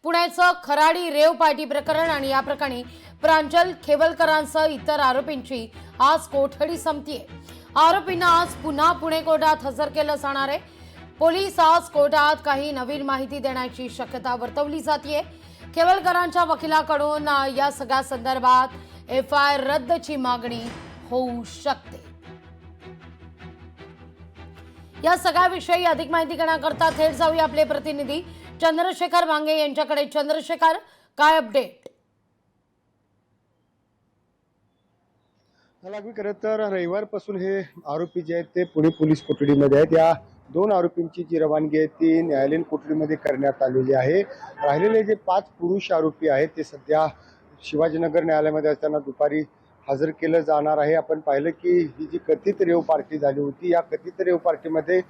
पुण्याचं Kharadi rave party प्रकरण आणि या प्रकरणी प्रांजल खेवलकरांसह इतर आरोपींची आज कोठडी संपतीये। आरोपींना आज पुन्हा पुणे कोर्टात हजर केलं जाणार आहे। पोलीस आज कोर्टात काही नवीन माहिती देण्याची शक्यता वर्तवली जाते। खेवलकरांच्या वकिलाकडून या सगळ्या संदर्भात एफआयआर रद्दची मागणी होऊ शकते। या सगळ्याविषयी अधिक माहिती घेण्याकरता थेट जाऊया आपले प्रतिनिधी चंद्रशेखर भांगे यांच्याकडे। चंद्रशेखर, काय अपडेट? खरं तर रविवारपासून हे आरोपी जे आहेत ते पुणे पोलीस कोठडीमध्ये आहेत। या दोन आरोपींची जी रवानगी आहे ती न्यायालयीन कोठडीमध्ये करण्यात आलेली आहे। राहिलेले जे 5 पुरुष आरोपी आहेत ते सध्या शिवाजीनगर न्यायालयामध्ये असताना दुपारी हजर केलं जाणार आहे। आपण पाहिलं की ही जी कथित रेव पार्टी झाली होती, या कथित रेव पार्टीमध्ये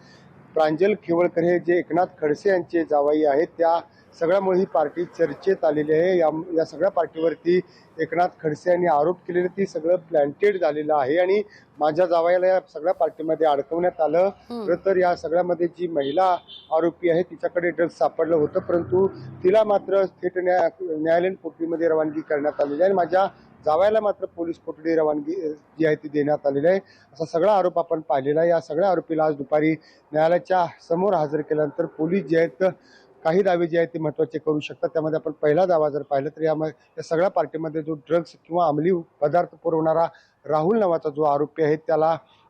प्रांजल खेवलकर हे जे एकनाथ खडसे यांचे जावई आहेत, त्या सगळ्यामुळे ही पार्टी चर्चेत आलेली आहे। या सगळ्या पार्टीवरती एकनाथ खडसे यांनी आरोप केलेले ती सगळं प्लॅन्टेड झालेलं आहे आणि माझ्या जावयाला या सगळ्या पार्टीमध्ये अडकवण्यात आलं। तर या सगळ्यामध्ये जी महिला आरोपी आहे तिच्याकडे ड्रग्ज सापडलं होतं, परंतु तिला मात्र थेट न्यायालयीन कोठडीमध्ये रवानगी करण्यात आलेली आहे आणि माझ्या जावयाला मात्र पोलीस कोठडी रवानगी जी आहे ती देण्यात आलेली आहे। असा सगळा आरोप आपण पाहिलेला आहे। या सगळ्या आरोपीला आज दुपारी न्यायालयाच्या समोर हजर केल्यानंतर पोलीस जे आहेत काही दावे जे आहेत ते महत्त्वाचे करू शकतात। त्यामध्ये आपण पहिला दावा जर पाहिलं तर या सगळ्या पार्टीमध्ये जो ड्रग्ज किंवा अंमली पदार्थ पुरवणारा राहुल नावाचा जो आरोपी आहे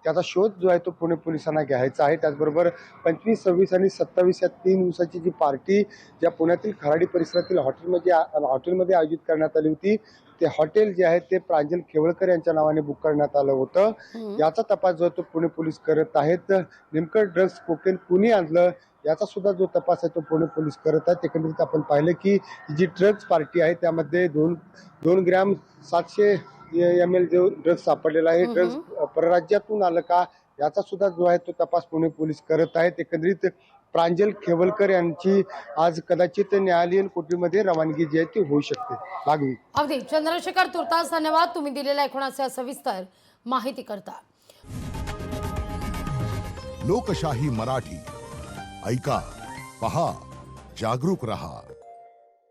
त्याचा शोध जो आहे तो पुणे पोलिसांना घ्यायचा आहे। त्याचबरोबर 25, 26 आणि 27 या 3 दिवसाची जी पार्टी ज्या पुण्यातील खराडी परिसरातील हॉटेलमध्ये आयोजित करण्यात आली होती, ते हॉटेल जे आहे ते प्रांजल खेवलकर यांच्या नावाने बुक करण्यात आलं होतं। याचा तपास जो तो पुणे पोलीस करत आहेत। नेमकं ड्रग्ज कोकेन कुणी आणलं याचा सुद्धा जो तपास आहे तो पुणे पोलीस करत आहेत। एकंदरीत आपण पाहिलं की जी ड्रग्ज पार्टी आहे त्यामध्ये 2 ग्रॅम 700 ml जो ड्रग्ज सापडलेला आहे, ड्रग्ज परराज्यातून आलं का याचा सुद्धा जो आहे तो तपास पुणे पोलीस करत आहेत। एकंदरीत प्रांजल खेवलकर यांची आज कदाचित न्यायालयीन कोठडीमध्ये रवानगी जी आहे ती होऊ शकते। लागवी अगदी चंद्रशेखर, तुर्तास धन्यवाद तुम्ही दिलेल्या एकूणाच्या सविस्तर माहिती करता। लोकशाही मराठी ऐका, पहा, जागरूक रहा।